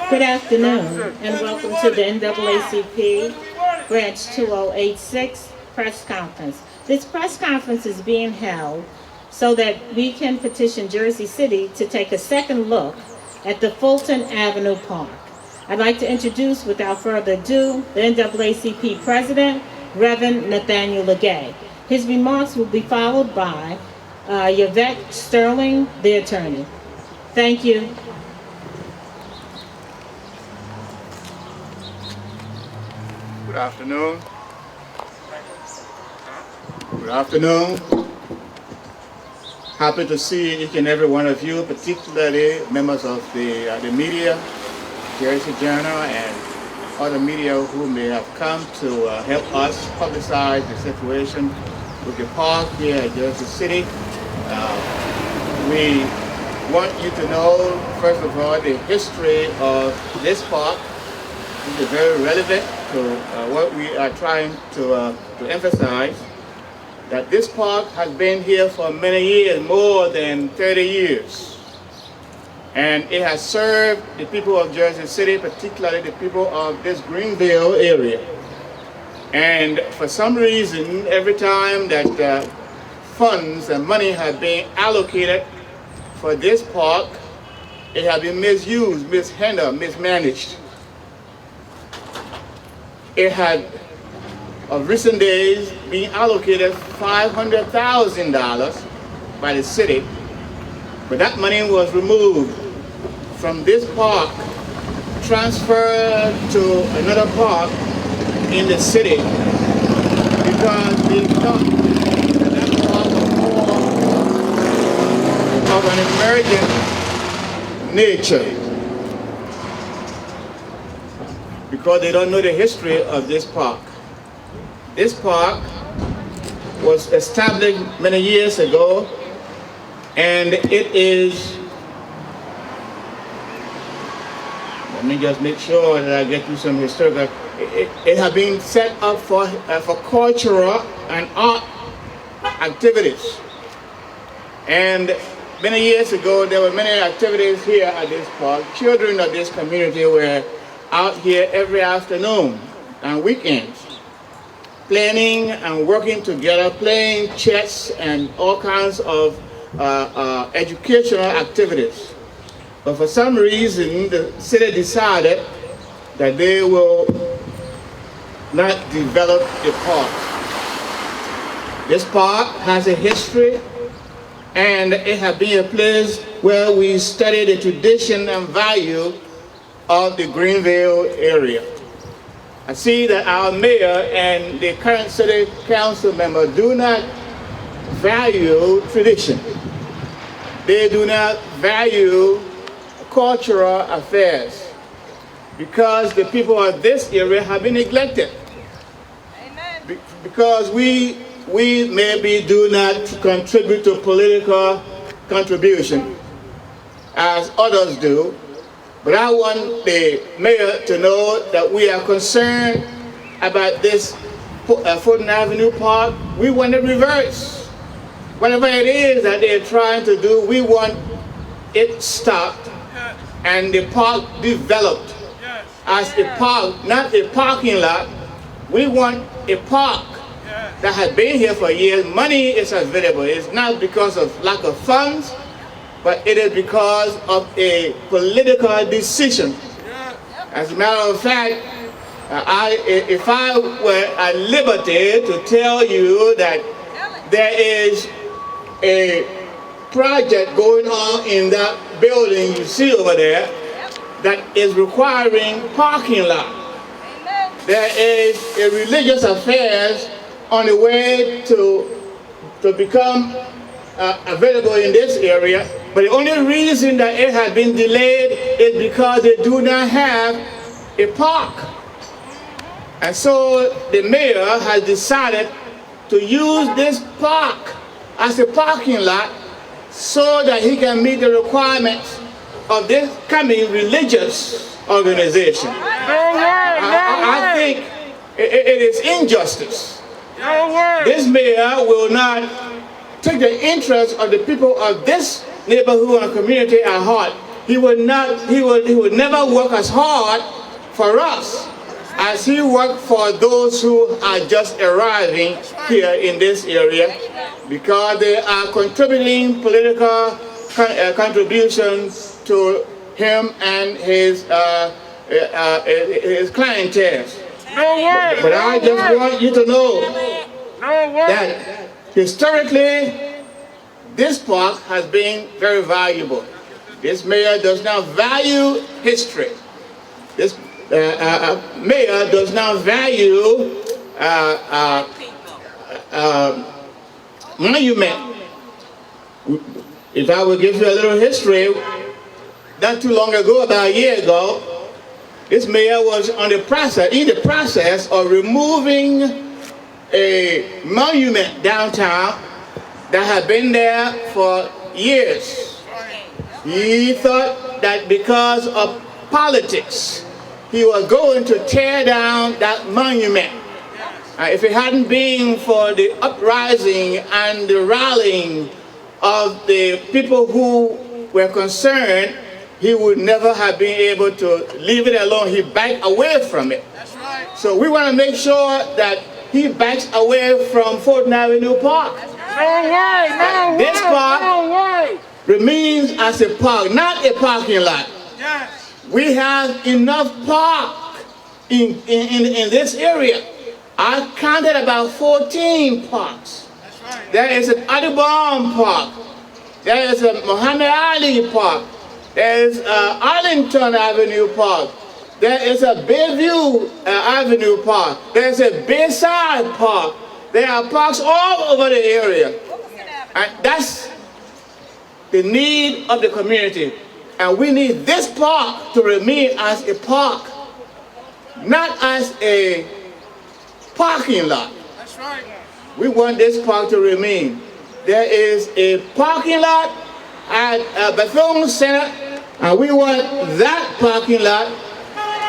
Good afternoon, and welcome to the NAACP Branch 2086 press conference. This press conference is being held so that we can petition Jersey City to take a second look at the Fulton Avenue Park. I'd like to introduce, without further ado, the NAACP President, Reverend Nathaniel Legay. His remarks will be followed by Yvette Sterling, the attorney. Thank you. Good afternoon. Good afternoon. Happy to see each and every one of you, particularly members of the media, Jersey Journal, and other media who may have come to help us publicize the situation with the park here at Jersey City. We want you to know, first of all, the history of this park. This is very relevant to what we are trying to emphasize, that this park has been here for many years, more than 30 years. And it has served the people of Jersey City, particularly the people of this Greenville area. And for some reason, every time that funds and money have been allocated for this park, it has been misused, mishandled, mismanaged. It had, of recent days, been allocated $500,000 by the city, but that money was removed from this park, transferred to another park in the city, because they thought that park was more of an emergent nature, because they don't know the history of this park. This park was established many years ago, and it is, let me just make sure that I get you some historical, it has been set up for cultural and art activities. And many years ago, there were many activities here at this park. Children of this community were out here every afternoon and weekends, planning and working together, playing chess and all kinds of educational activities. But for some reason, the city decided that they will not develop the park. This park has a history, and it has been a place where we study the tradition and value of the Greenville area. I see that our mayor and the current city council member do not value tradition. They do not value cultural affairs, because the people of this area have been neglected. Amen. Because we maybe do not contribute to political contribution as others do. But I want the mayor to know that we are concerned about this Fulton Avenue Park. We want the reverse. Whatever it is that they're trying to do, we want it stopped and the park developed as a park, not a parking lot. We want a park that has been here for years. Money is available. It's not because of lack of funds, but it is because of a political decision. As a matter of fact, if I were at liberty to tell you that there is a project going on in that building you see over there that is requiring parking lot. There is a religious affairs on the way to become available in this area. But the only reason that it has been delayed is because they do not have a park. And so the mayor has decided to use this park as a parking lot so that he can meet the requirements of this coming religious organization. I think it is injustice. This mayor will not take the interests of the people of this neighborhood and community at heart he would never work as hard for us as he worked for those who are just arriving here in this area, because they are contributing political contributions to him and his clientele. But I just want you to know that historically, this park has been very valuable. This mayor does not value history. This mayor does not value monument. If I will give you a little history, not too long ago, about a year ago, this mayor was in the process of removing a monument downtown that had been there for years. He thought that because of politics, he was going to tear down that monument. If it hadn't been for the uprising and the rallying of the people who were concerned, he would never have been able to leave it alone. He backed away from it. That's right. So we want to make sure that he backs away from Fulton Avenue Park. This park remains as a park, not a parking lot. Yes. We have enough park in this area. I counted about 14 parks. That's right. There is an Audubon Park. There is a Muhammad Ali Park. There is Arlington Avenue Park. There is a Bayview Avenue Park. There is a Bayside Park. There are parks all over the area. And that's the need of the community. And we need this park to remain as a park, not as a parking lot. That's right. We want this park to remain. There is a parking lot at Fulton Center, and we want that parking lot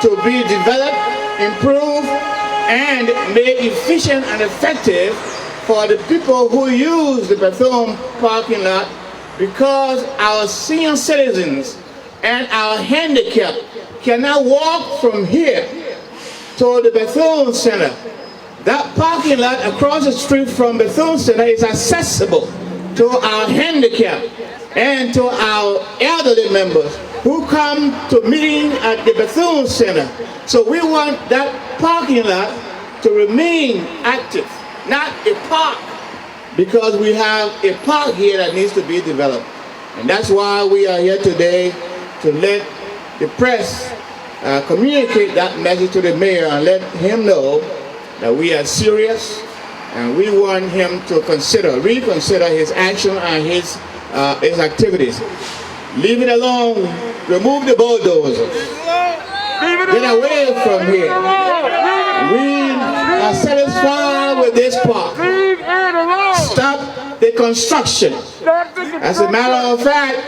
to be developed, improved, and made efficient and effective for the people who use the Fulton parking lot, because our senior citizens and our handicapped cannot walk from here to the Fulton Center. That parking lot across the street from the Fulton Center is accessible to our handicapped and to our elderly members who come to meeting at the Fulton Center. So we want that parking lot to remain active, not a park, because we have a park here that needs to be developed. And that's why we are here today, to let the press communicate that message to the mayor and let him know that we are serious, and we want him to reconsider his action and his activities. Leave it alone. Remove the bulldozers. Get away from here. We are satisfied with this park. Stop the construction. As a matter of fact,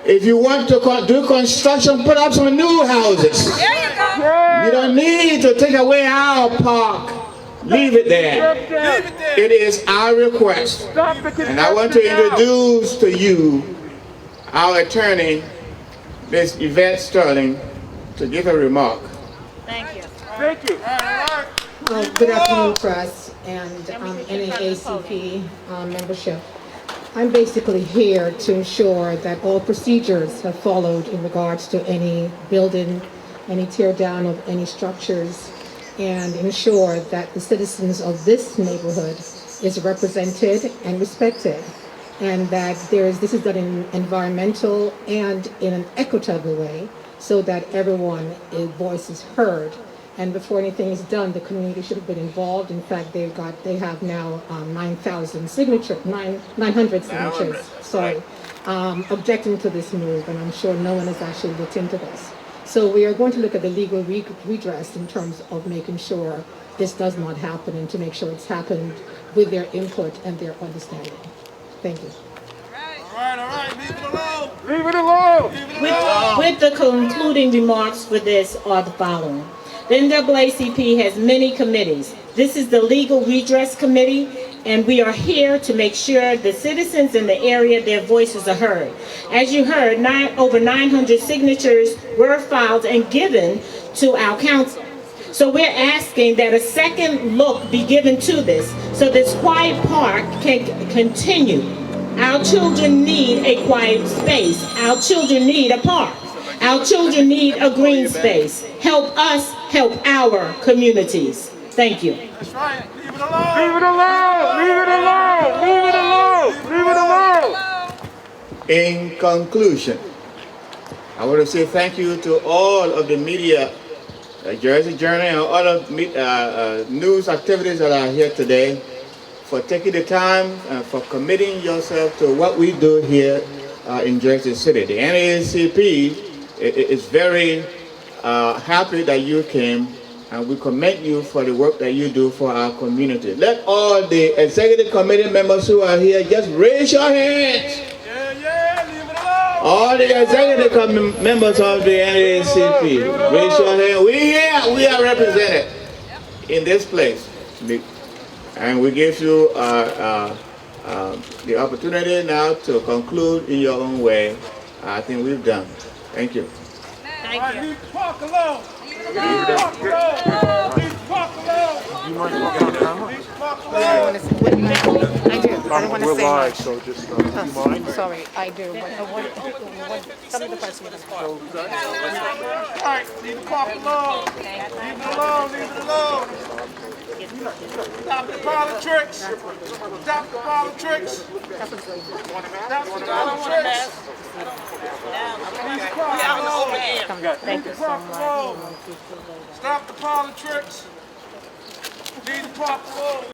if you want to do construction, put up some new houses. You don't need to take away our park. Leave it there. It is our request. And I want to introduce to you our attorney, Ms. Yvette Sterling, to give a remark. Thank you. Thank you. Good afternoon, press and NAACP membership. I'm basically here to ensure that all procedures have followed in regards to any building, any tear down of any structures, and ensure that the citizens of this neighborhood is represented and respected, and that this is done in an environmental and in an equitable way, so that everyone's voice is heard. And before anything is done, the community should have been involved. In fact, they have now 900 signatures, objecting to this move, and I'm sure no one has actually looked into this. So we are going to look at the legal redress in terms of making sure this does not happen, and to make sure it's happened with their input and their understanding. Thank you. All right, leave it alone. Leave it alone. With the concluding remarks for this are the following. The NAACP has many committees. This is the Legal Redress Committee, and we are here to make sure the citizens in the area, their voices are heard. As you heard, over 900 signatures were filed and given to our council. So we're asking that a second look be given to this so this quiet park can continue. Our children need a quiet space. Our children need a park. Our children need a green space. Help us help our communities. Thank you. That's right. Leave it alone. Leave it alone. Leave it alone. Leave it alone. Leave it alone. In conclusion, I want to say thank you to all of the media, Jersey Journal and other news activities that are here today, for taking the time and for committing yourself to what we do here in Jersey City. The NAACP is very happy that you came, and we commend you for the work that you do for our community. Let all the executive committee members who are here just raise your hands. Yeah, leave it alone. All the executive members of the NAACP, raise your hand. We are represented in this place. And we give you the opportunity now to conclude in your own way. I think we've done. Thank you. Thank you. Leave the park alone. Leave the park alone. Leave the park alone. You mind talking on camera? Leave the park alone. I do. I don't want to We're say live, much. so just, do you mind? Sorry, I do. But I want some of the person with All right, leave the park alone. Leave it alone. Leave it alone. Stop the politics. Stop the politics. Stop the politics. Leave the park alone. Thank you so much. Stop the politics. Leave the park alone.